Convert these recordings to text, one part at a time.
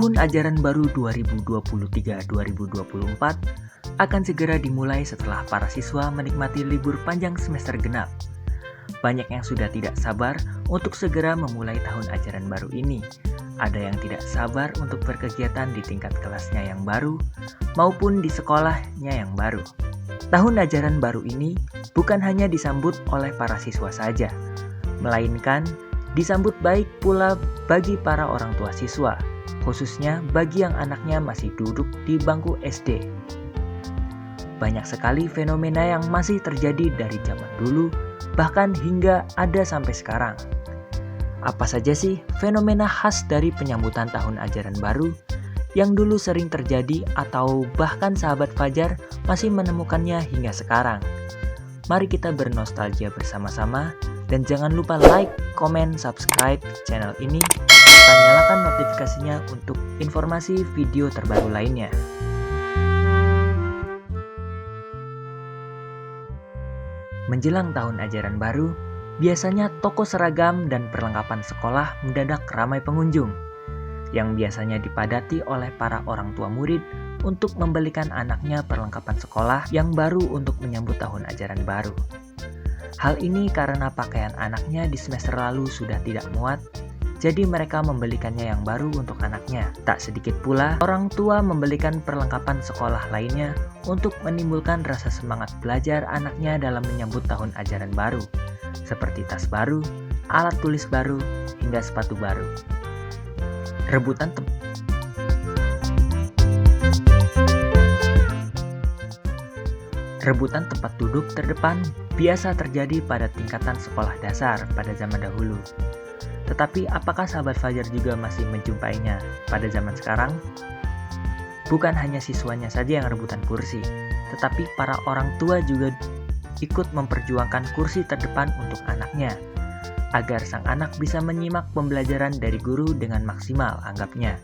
Tahun ajaran baru 2023-2024 akan segera dimulai setelah para siswa menikmati libur panjang semester genap. Banyak yang sudah tidak sabar untuk segera memulai tahun ajaran baru ini. Ada yang tidak sabar untuk berkegiatan di tingkat kelasnya yang baru maupun di sekolahnya yang baru. Tahun ajaran baru ini bukan hanya disambut oleh para siswa saja, melainkan disambut baik pula bagi para orang tua siswa, khususnya bagi yang anaknya masih duduk di bangku SD. Banyak sekali fenomena yang masih terjadi dari zaman dulu, bahkan hingga ada sampai sekarang. Apa saja sih fenomena khas dari penyambutan tahun ajaran baru yang dulu sering terjadi atau bahkan sahabat Fajar masih menemukannya hingga sekarang? Mari kita bernostalgia bersama-sama dan jangan lupa like, komen, subscribe channel ini serta nyalakan notifikasinya untuk informasi video terbaru lainnya. Menjelang tahun ajaran baru, biasanya toko seragam dan perlengkapan sekolah mendadak ramai pengunjung, yang biasanya dipadati oleh para orang tua murid untuk membelikan anaknya perlengkapan sekolah yang baru untuk menyambut tahun ajaran baru. Hal ini karena pakaian anaknya di semester lalu sudah tidak muat, jadi mereka membelikannya yang baru untuk anaknya. Tak sedikit pula orang tua membelikan perlengkapan sekolah lainnya untuk menimbulkan rasa semangat belajar anaknya dalam menyambut tahun ajaran baru, seperti tas baru, alat tulis baru, hingga sepatu baru. Rebutan tempat duduk terdepan biasa terjadi pada tingkatan sekolah dasar pada zaman dahulu. Tetapi apakah sahabat Fajar juga masih menjumpainya pada zaman sekarang? Bukan hanya siswanya saja yang rebutan kursi, tetapi para orang tua juga ikut memperjuangkan kursi terdepan untuk anaknya, agar sang anak bisa menyimak pembelajaran dari guru dengan maksimal anggapnya.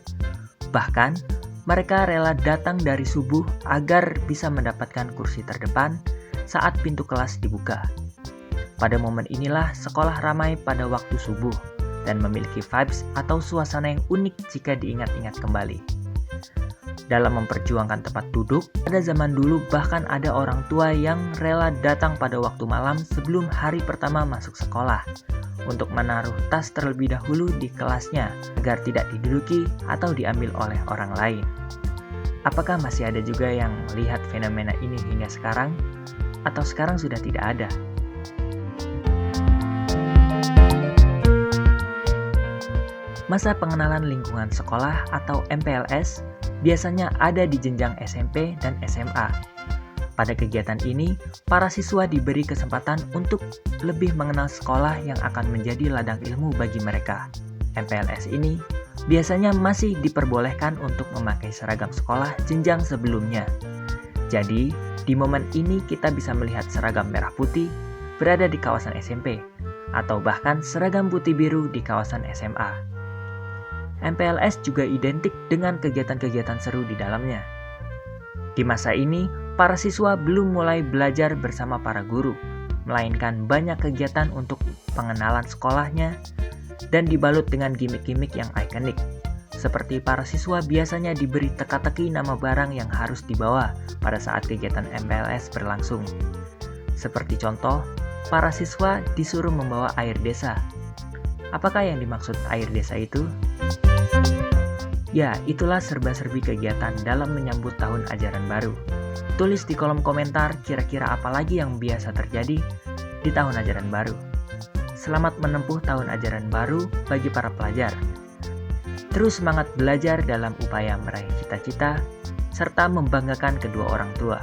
Bahkan, mereka rela datang dari subuh agar bisa mendapatkan kursi terdepan saat pintu kelas dibuka. Pada momen inilah sekolah ramai pada waktu subuh dan memiliki vibes atau suasana yang unik jika diingat-ingat kembali. Dalam memperjuangkan tempat duduk, pada zaman dulu bahkan ada orang tua yang rela datang pada waktu malam sebelum hari pertama masuk sekolah untuk menaruh tas terlebih dahulu di kelasnya agar tidak diduduki atau diambil oleh orang lain. Apakah masih ada juga yang melihat fenomena ini hingga sekarang? Atau sekarang sudah tidak ada? Masa pengenalan lingkungan sekolah atau MPLS biasanya ada di jenjang SMP dan SMA. Pada kegiatan ini, para siswa diberi kesempatan untuk lebih mengenal sekolah yang akan menjadi ladang ilmu bagi mereka. MPLS ini biasanya masih diperbolehkan untuk memakai seragam sekolah jenjang sebelumnya. Jadi, di momen ini kita bisa melihat seragam merah putih berada di kawasan SMP, atau bahkan seragam putih biru di kawasan SMA. MPLS juga identik dengan kegiatan-kegiatan seru di dalamnya. Di masa ini, para siswa belum mulai belajar bersama para guru, melainkan banyak kegiatan untuk pengenalan sekolahnya dan dibalut dengan gimmick-gimmick yang ikonik. Seperti para siswa biasanya diberi teka-teki nama barang yang harus dibawa pada saat kegiatan MPLS berlangsung. Seperti contoh, para siswa disuruh membawa air desa. Apakah yang dimaksud air desa itu? Ya, itulah serba-serbi kegiatan dalam menyambut tahun ajaran baru. Tulis di kolom komentar kira-kira apa lagi yang biasa terjadi di tahun ajaran baru. Selamat menempuh tahun ajaran baru bagi para pelajar. Terus semangat belajar dalam upaya meraih cita-cita, serta membanggakan kedua orang tua.